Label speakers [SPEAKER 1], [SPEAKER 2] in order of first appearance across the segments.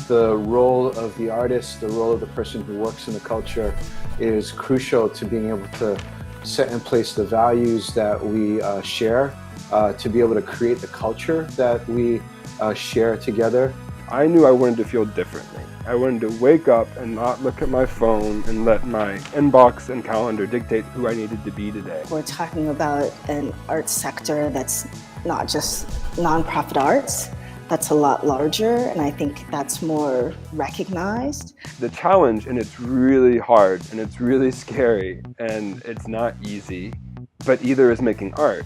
[SPEAKER 1] the role of the artist, the role of the person who works in the culture is crucial to being able to set in place the values that we share, to be able to create the culture that we share together.
[SPEAKER 2] I knew I wanted to feel differently. I wanted to wake up and not look at my phone and let my inbox and calendar dictate who I needed to be today.
[SPEAKER 3] We're talking about an arts sector that's not just nonprofit arts, that's a lot larger, and I think that's more recognized.
[SPEAKER 2] The challenge, and it's really hard, and it's really scary, and it's not easy, but either is making art,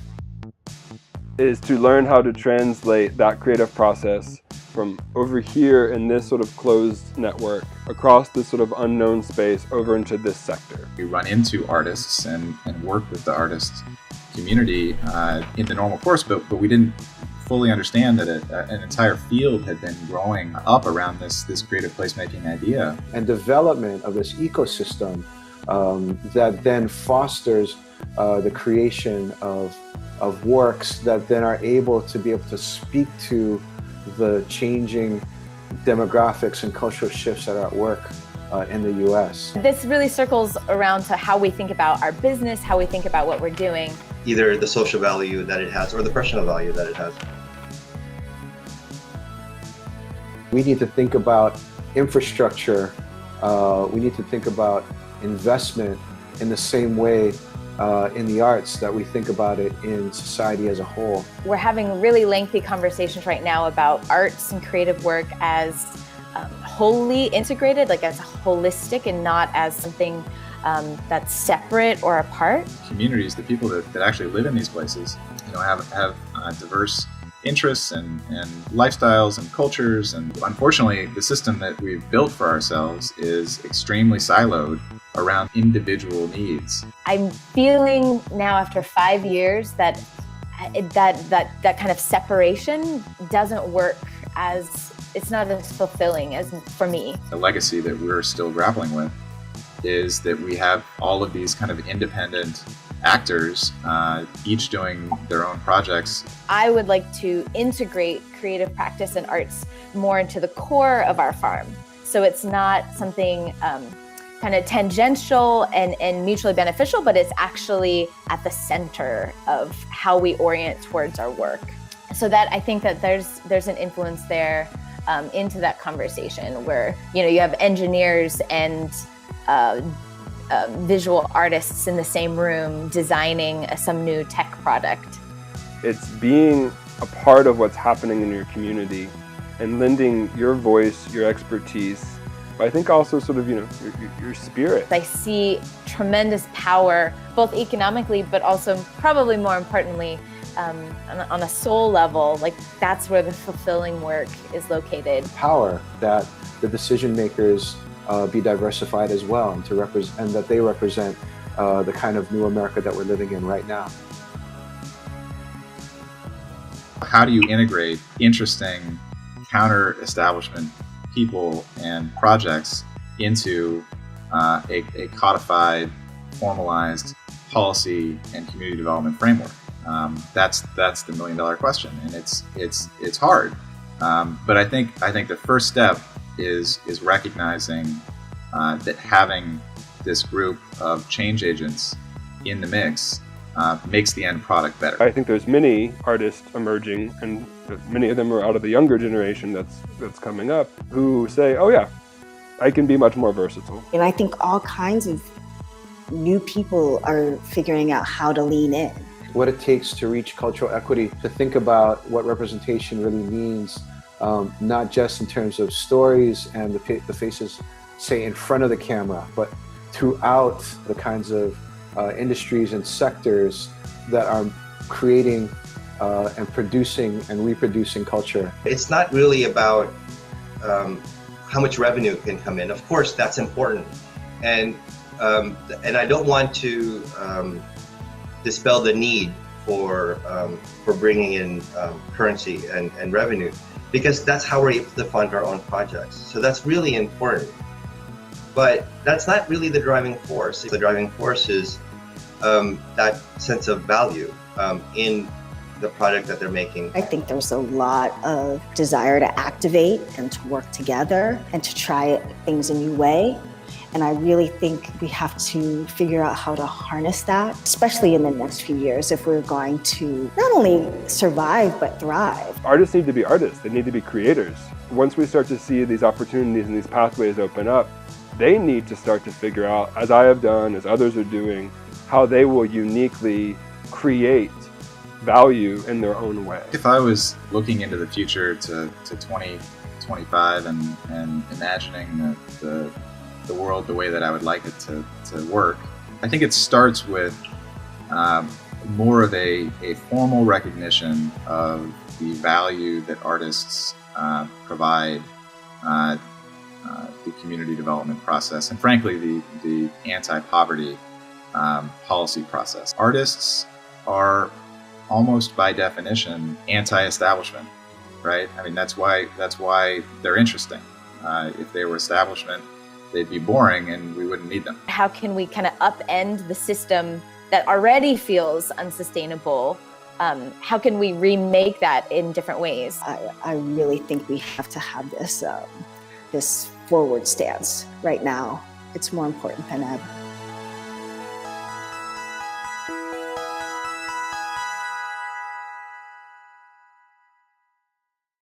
[SPEAKER 2] is to learn how to translate that creative process from over here in this sort of closed network across this sort of unknown space over into this sector.
[SPEAKER 4] We run into artists and work with the artist community in the normal course, but we didn't fully understand that an entire field had been growing up around this creative placemaking idea.
[SPEAKER 1] And development of this ecosystem that then fosters the creation of works that then are able to speak to the changing demographics and cultural shifts that are at work in the US.
[SPEAKER 5] This really circles around to how we think about our business, how we think about what we're doing.
[SPEAKER 6] Either the social value that it has or the personal value that it has.
[SPEAKER 1] We need to think about infrastructure. We need to think about investment in the same way in the arts that we think about it in society as a whole.
[SPEAKER 5] We're having really lengthy conversations right now about arts and creative work as wholly integrated, like as holistic and not as something that's separate or apart.
[SPEAKER 4] Communities, the people that actually live in these places, have diverse interests and lifestyles and cultures, and unfortunately the system that we've built for ourselves is extremely siloed around individual needs.
[SPEAKER 5] I'm feeling now after 5 years that kind of separation doesn't work, as it's not as fulfilling as for me.
[SPEAKER 4] The legacy that we're still grappling with is that we have all of these kind of independent actors, each doing their own projects.
[SPEAKER 5] I would like to integrate creative practice and arts more into the core of our farm. So it's not something kind of tangential and mutually beneficial, but it's actually at the center of how we orient towards our work. So that I think that there's an influence there into that conversation where, you have engineers and visual artists in the same room designing some new tech product.
[SPEAKER 2] It's being a part of what's happening in your community and lending your voice, your expertise, but I think also sort of, your spirit.
[SPEAKER 5] I see tremendous power, both economically, but also probably more importantly, on a soul level. Like that's where the fulfilling work is located.
[SPEAKER 1] Power that the decision makers be diversified as well, and that they represent the kind of new America that we're living in right now.
[SPEAKER 4] How do you integrate interesting counter-establishment people and projects into a codified, formalized policy and community development framework? That's the million-dollar question, and it's hard. But I think the first step is recognizing that having this group of change agents in the mix makes the end product better.
[SPEAKER 2] I think there's many artists emerging, and many of them are out of the younger generation that's coming up, who say, oh yeah, I can be much more versatile.
[SPEAKER 3] And I think all kinds of new people are figuring out how to lean in.
[SPEAKER 1] What it takes to reach cultural equity, to think about what representation really means, not just in terms of stories and the faces, say, in front of the camera, but throughout the kinds of industries and sectors that are creating and producing and reproducing culture.
[SPEAKER 6] It's not really about how much revenue can come in. Of course, that's important, and I don't want to dispel the need for bringing in currency and revenue, because that's how we're able to fund our own projects. So that's really important. But that's not really the driving force. The driving force is that sense of value in the product that they're making.
[SPEAKER 3] I think there's a lot of desire to activate and to work together and to try things a new way. And I really think we have to figure out how to harness that, especially in the next few years, if we're going to not only survive, but thrive.
[SPEAKER 2] Artists need to be artists. They need to be creators. Once we start to see these opportunities and these pathways open up, they need to start to figure out, as I have done, as others are doing, how they will uniquely create value in their own way.
[SPEAKER 4] If I was looking into the future to 2025 and imagining the world the way that I would like it to work, I think it starts with more of a formal recognition of the value that artists provide the community development process, and frankly the anti-poverty policy process. Artists are almost by definition anti-establishment, right? I mean, that's why they're interesting. If they were establishment, they'd be boring and we wouldn't need them.
[SPEAKER 5] How can we kind of upend the system that already feels unsustainable? How can we remake that in different ways?
[SPEAKER 3] I really think we have to have this forward stance right now. It's more important than ever.